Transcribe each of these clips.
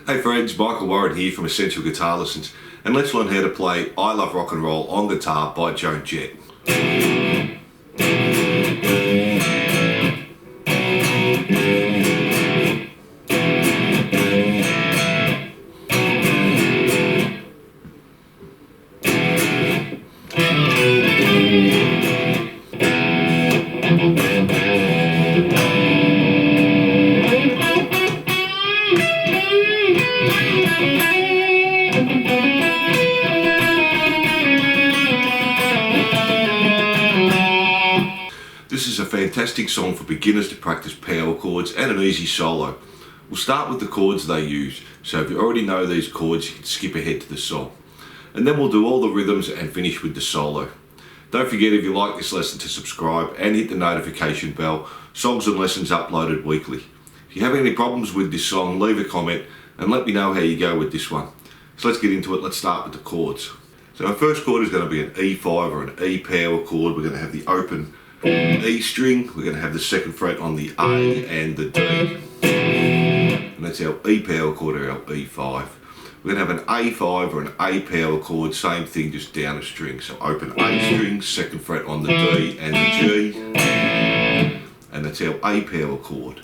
Hey friends, Michael Warren here from Essential Guitar Lessons, and let's learn how to play I Love Rock and Roll on guitar by Joan Jett. This is a fantastic song for beginners to practice power chords and an easy solo. We'll start with the chords they use, so if you already know these chords you can skip ahead to the song. And then we'll do all the rhythms and finish with the solo. Don't forget, if you like this lesson, to subscribe and hit the notification bell. Songs and lessons uploaded weekly. If you have any problems with this song, leave a comment and let me know how you go with this one. So let's get into it. Let's start with the chords. So our first chord is going to be an E5 or an E power chord. We're going to have the open E string, we're going to have the second fret on the A and the D, and that's our E power chord or our E5. We're going to have an A5 or an A power chord, same thing, just down a string. So open A string, second fret on the D and the G, and that's our A power chord.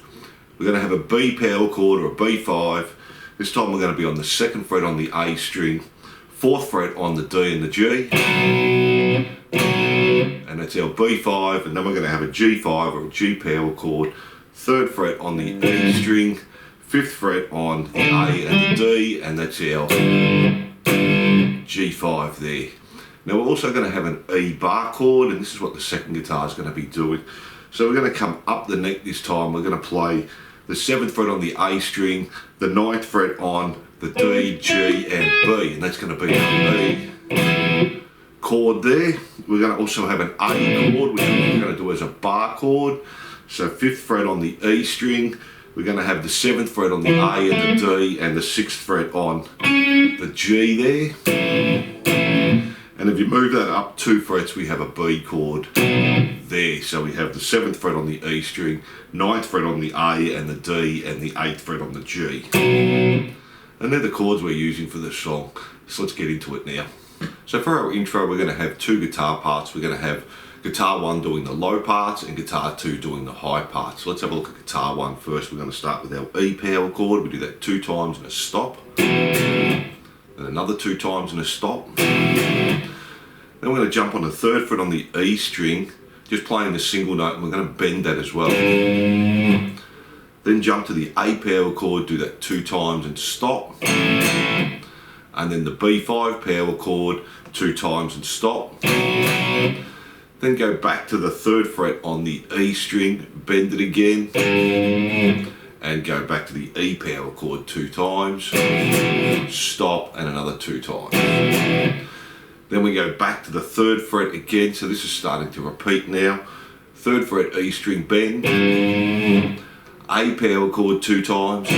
We're going to have a B power chord or a B5. This time we're going to be on the second fret on the A string, fourth fret on the D and the G, and that's our B5, and then we're going to have a G5 or a G power chord, third fret on the E string, fifth fret on the A and the D, and that's our G5 there. Now we're also going to have an E bar chord, and this is what the second guitar is going to be doing. So we're going to come up the neck this time. We're going to play the seventh fret on the A string, the ninth fret on the D, G and B, and that's going to be an E chord there. We're going to also have an A chord, which we're going to do as a bar chord. So fifth fret on the E string, we're going to have the seventh fret on the A and the D, and the sixth fret on the G there. And if you move that up 2 frets, we have a B chord there. So we have the seventh fret on the E string, ninth fret on the A and the D, and the eighth fret on the G. And they're the chords we're using for this song. So let's get into it now. So for our intro, we're going to have two guitar parts. We're going to have guitar 1 doing the low parts and guitar 2 doing the high parts. So let's have a look at guitar 1 first. We're going to start with our E power chord. We do that 2 times and a stop, and another 2 times and a stop. Then we're going to jump on the third fret on the E string, just playing the single note, and we're going to bend that as well. Then jump to the A power chord, do that 2 times and stop. And then the B5 power chord 2 times and stop. Then go back to the third fret on the E string, bend it again, and go back to the E power chord 2 times, stop, and another 2 times. Then we go back to the third fret again, so this is starting to repeat now. Third fret E string, bend, A power chord 2 times.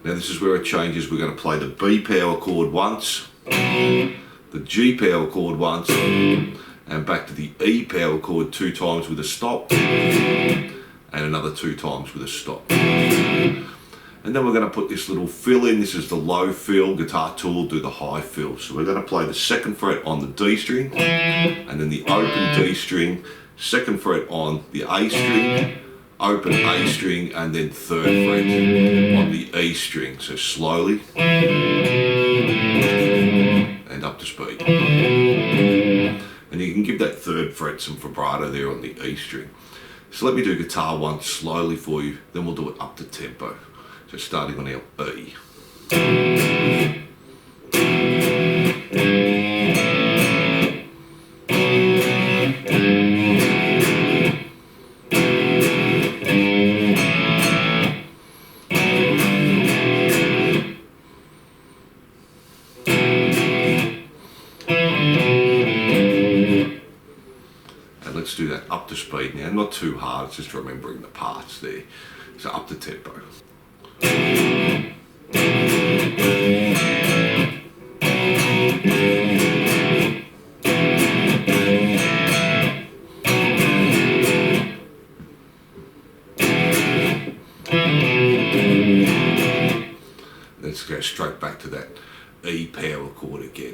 Now this is where it changes. We're going to play the B power chord once, the G power chord once, and back to the E power chord 2 times with a stop, and another 2 times with a stop. And then we're going to put this little fill in. This is the low fill. Guitar 2 will do the high fill. So we're going to play the second fret on the D string, and then the open D string, second fret on the A string, open A string, and then third fret on the E string. So slowly and up to speed. And you can give that third fret some vibrato there on the E string. So let me do guitar 1 slowly for you, then we'll do it up to tempo. So starting on our E. Let's do that up to speed now, not too hard, it's just remembering the parts there. So up to tempo. let's go straight back to that E power chord again.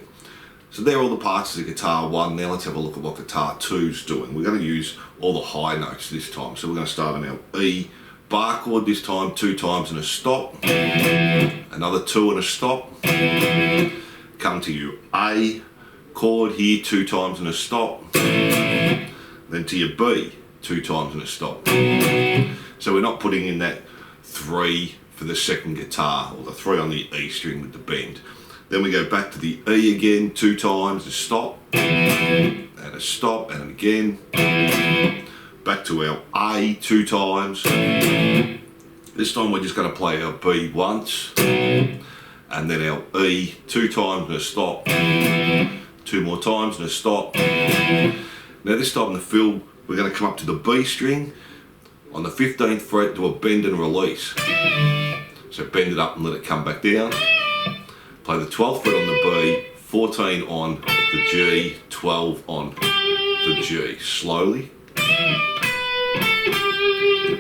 So there are all the parts of the guitar 1. Now let's have a look at what guitar 2's doing. We're going to use all the high notes this time. So we're going to start on our E bar chord this time, 2 times and a stop, another 2 and a stop, come to your A chord here, 2 times and a stop, then to your B, 2 times and a stop. So we're not putting in that 3 for the second guitar, or the 3 on the E string with the bend. Then we go back to the E again, 2 times, a stop, and a stop, and again. Back to our A 2 times. This time we're just going to play our B once, and then our E 2 times and a stop, 2 more times and a stop. Now this time in the fill, we're going to come up to the B string. On the 15th fret, do a bend and release. So bend it up and let it come back down. Play the 12th fret on the B, 14 on the G, 12 on the G. Slowly.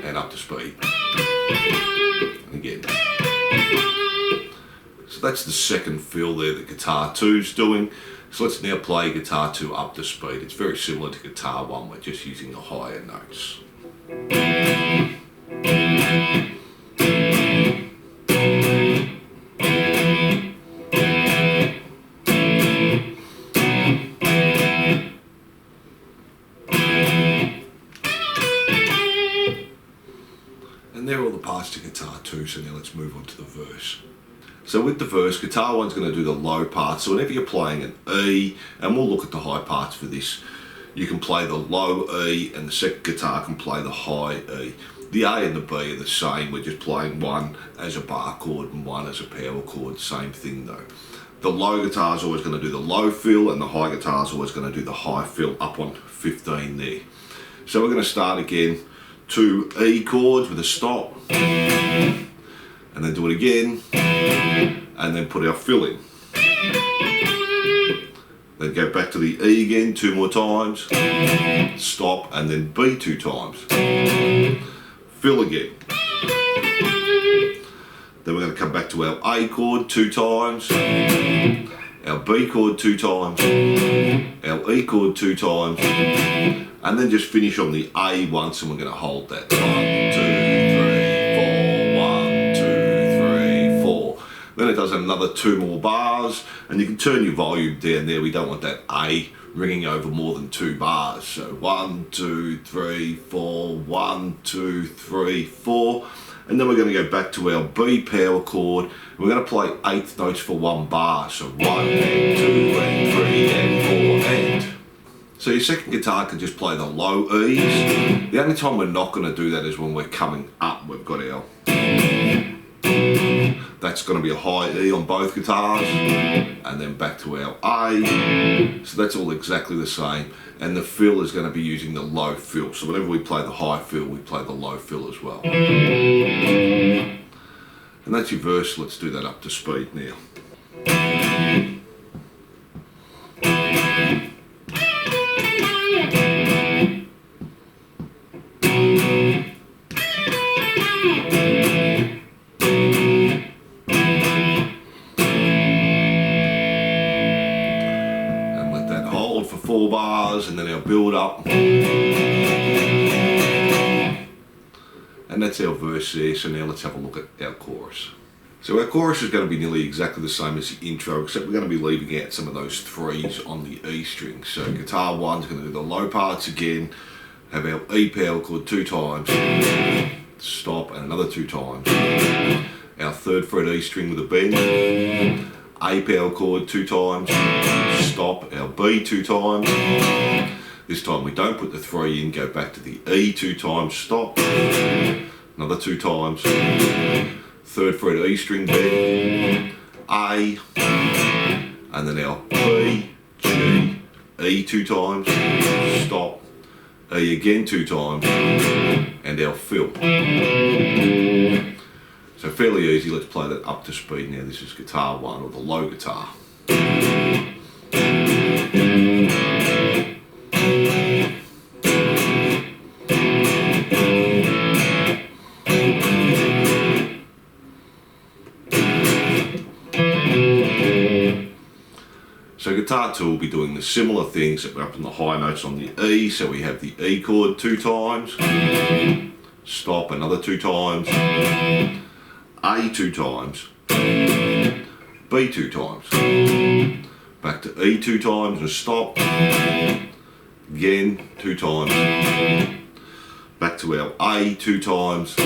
And up to speed. And again. So that's the second fill there that guitar 2's doing. So let's now play guitar 2 up to speed. It's very similar to guitar 1, we're just using the higher notes. And there are all the parts to guitar 2, so now let's move on to the verse. So with the verse, guitar 1's going to do the low parts. So whenever you're playing an E, and we'll look at the high parts for this, you can play the low E and the second guitar can play the high E. The A and the B are the same, we're just playing one as a bar chord and one as a power chord, same thing though. The low guitar's always going to do the low fill and the high guitar's always going to do the high fill up on 15 there. So we're going to start again, 2 E chords with a stop, and then do it again, and then put our fill in. Then go back to the E again, 2 more times, stop, and then B 2 times. Fill again. Then we're going to come back to our A chord 2 times, our B chord 2 times, our E chord 2 times, and then just finish on the A once, and we're going to hold that. 1, 2, 3, 4, 1, 2, 3, 4. Then it does another 2 more bars, and you can turn your volume down there. We don't want that A ringing over more than 2 bars. So 1, 2, 3, 4, 1, 2, 3, 4. And then we're going to go back to our B power chord. We're going to play 8th notes for 1 bar. So 1 and 2 and 3 and 4 and. So your second guitar can just play the low E's. The only time we're not going to do that is when we're coming up. We've got our, that's going to be a high E on both guitars, and then back to our A. So that's all exactly the same, and the fill is going to be using the low fill. So whenever we play the high fill, we play the low fill as well. And that's your verse. Let's do that up to speed now. For 4 bars, and then our build up, and that's our verse there. So now let's have a look at our chorus. So our chorus is going to be nearly exactly the same as the intro, except we're going to be leaving out some of those 3s on the E string. So guitar 1's going to do the low parts again, have our E power chord 2 times, stop, and another 2 times, our 3rd fret E string with a bend, A power chord 2 times, stop, our B 2 times. This time we don't put the 3 in, go back to the E 2 times, stop, another 2 times, 3rd fret E string bend, A, and then our B, G, E 2 times, stop, E again 2 times, and our fill. So fairly easy, let's play that up to speed now. This is guitar 1, or the low guitar. So guitar 2 will be doing the similar things that we're up in the high notes on the E. So we have the E chord 2 times, stop another 2 times, A 2 times, B 2 times, back to E 2 times and stop, again 2 times, back to our A 2 times,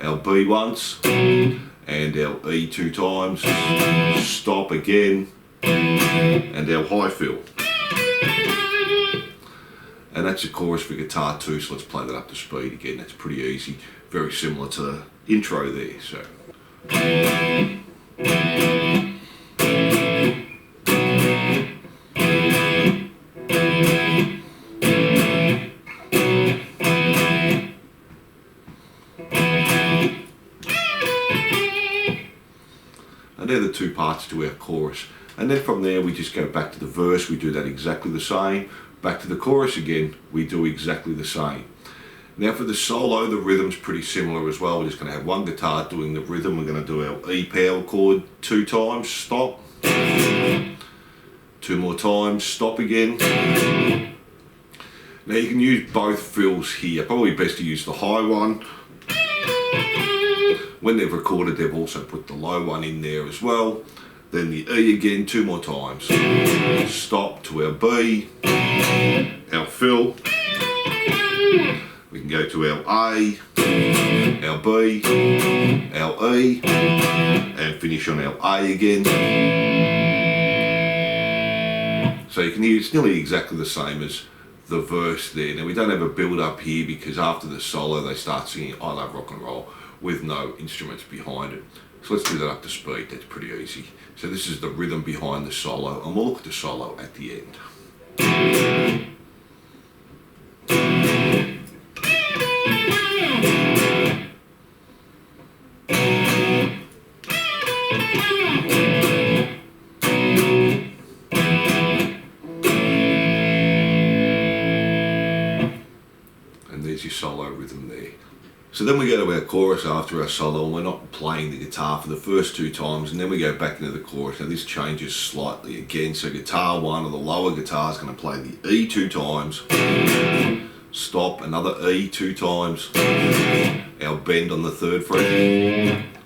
our B once, and our E 2 times, stop again, and our high fill. And that's the chorus for guitar 2, so let's play that up to speed again. That's pretty easy, very similar to the intro there. So. And they're the two parts to our chorus. And then from there we just go back to the verse, we do that exactly the same. Back to the chorus again, we do exactly the same. Now for the solo, the rhythm's pretty similar as well. We're just going to have one guitar doing the rhythm. We're going to do our E power chord 2 times, stop. 2 more times, stop again. Now you can use both fills here. Probably best to use the high one. When they've recorded, they've also put the low one in there as well. Then the E again 2 more times. Stop to our B, our fill. We can go to our A, our B, our E, and finish on our A again. So you can hear it's nearly exactly the same as the verse there. Now we don't have a build up here because after the solo they start singing I Love Rock and Roll with no instruments behind it. So let's do that up to speed, that's pretty easy. So this is the rhythm behind the solo, and we'll look at the solo at the end. And there's your solo rhythm there. So then we go to our chorus after our solo, and we're not playing the guitar for the first 2 times, and then we go back into the chorus. Now this changes slightly again. So guitar 1 or the lower guitar is going to play the E 2 times, stop another E 2 times, our bend on the 3rd fret,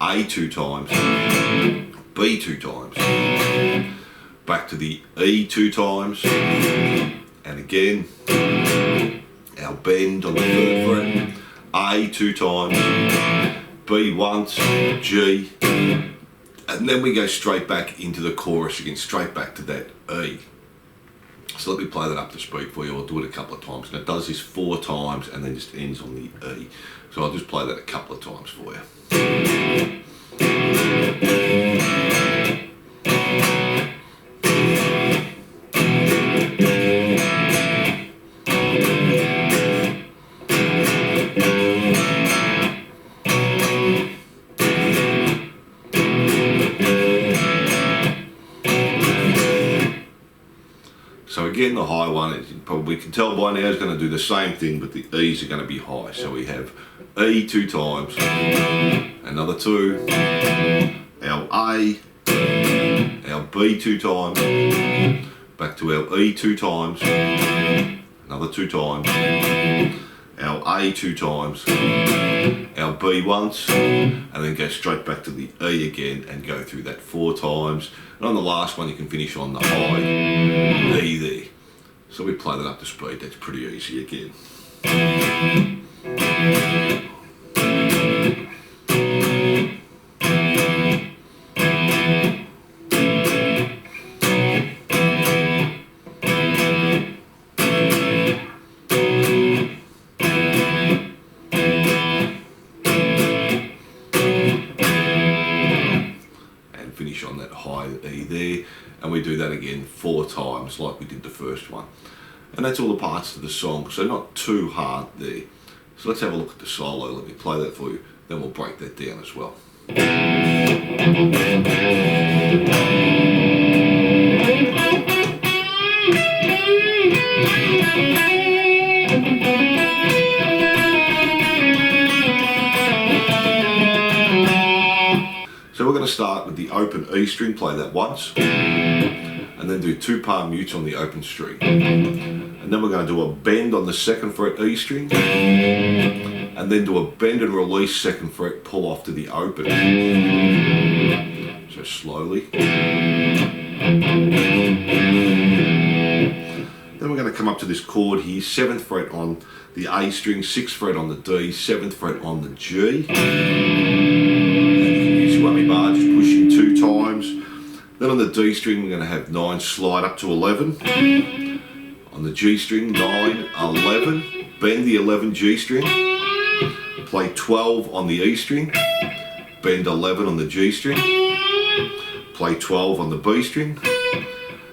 A 2 times, B 2 times, back to the E 2 times, and again our bend on the 3rd fret, A 2 times, B once, G, and then we go straight back into the chorus again, straight back to that E. So let me play that up to speed for you. I'll do it a couple of times. And it does this 4 times and then just ends on the E. So I'll just play that a couple of times for you. So again, the high one, as you probably can tell by now, is going to do the same thing, but the E's are going to be high. So we have E 2 times, another 2, our A, our B 2 times, back to our E 2 times, another 2 times, our A 2 times, our B once, and then go straight back to the E again and go through that 4 times. And on the last one you can finish on the high E there. So we play that up to speed, that's pretty easy again. Finish on that high E there, and we do that again 4 times like we did the first one. And that's all the parts of the song, so not too hard there. So let's have a look at the solo. Let me play that for you, then we'll break that down as well. So we're going to start with the open E string, play that once, and and then do 2 palm mutes on the open string. And then we're going to do a bend on the 2nd fret E string, and then do a bend and release 2nd fret pull off to the open. So slowly. Then we're going to come up to this chord here, 7th fret on the A string, 6th fret on the D, 7th fret on the G. And you can use your whammy bar, just pushing 2 times. Then on the D string we're going to have 9, slide up to 11. On the G string, 9, 11, bend the 11 G string. Play 12 on the E string, bend 11 on the G string. Play 12 on the B string.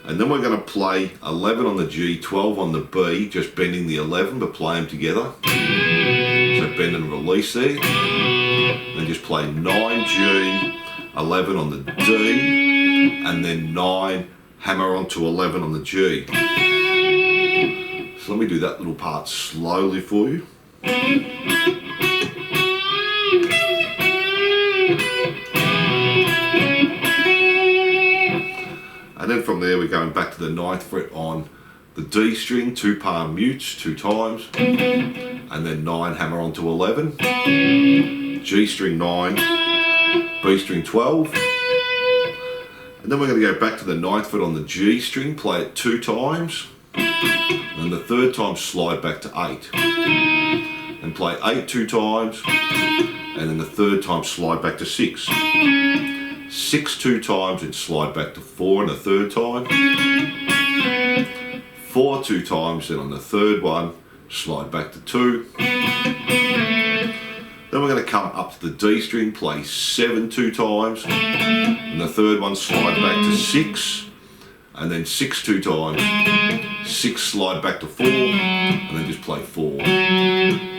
And then we're going to play 11 on the G, 12 on the B, just bending the 11 but play them together. So bend and release there. Then just play 9 G, 11 on the D, and then 9, hammer onto 11 on the G. So let me do that little part slowly for you. And then from there we're going back to the 9th fret on the D string, 2 palm mutes 2 times, and then 9, hammer onto 11, G string 9, B string 12, and then we're going to go back to the 9th fret on the G string, play it 2 times, and the 3rd time slide back to 8, and play 8 2 times, and then the 3rd time slide back to 6. 6 2 times and slide back to 4 on the 3rd time, 4 2 times, then on the 3rd one slide back to 2. Then we're going to come up to the D string, play 7 2 times, and the 3rd one slide back to 6, and then 6 2 times, 6 slide back to 4, and then just play 4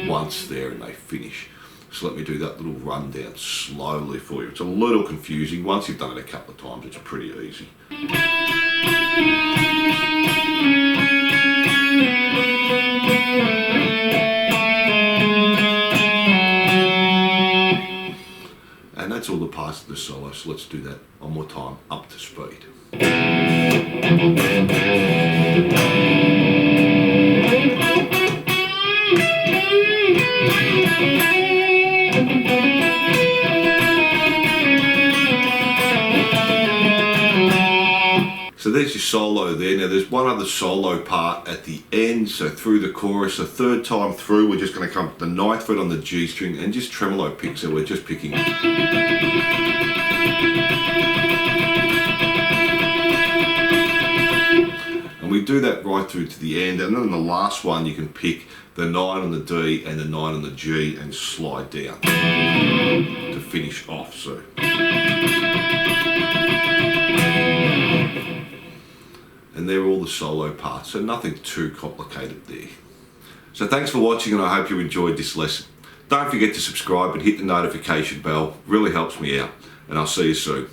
once there and they finish. So let me do that little rundown slowly for you. It's a little confusing. Once you've done it a couple of times, it's pretty easy. And that's all the parts of the solo. So let's do that one more time, up to speed. So there's your solo there. Now there's one other solo part at the end, so through the chorus, the 3rd time through we're just going to come to the 9th fret on the G string and just tremolo pick, so we're just picking. And we do that right through to the end, and then the last one you can pick the 9 on the D and the 9 on the G and slide down to finish off. So. And they're all the solo parts, so nothing too complicated there. So thanks for watching, and I hope you enjoyed this lesson. Don't forget to subscribe and hit the notification bell, really helps me out, and I'll see you soon.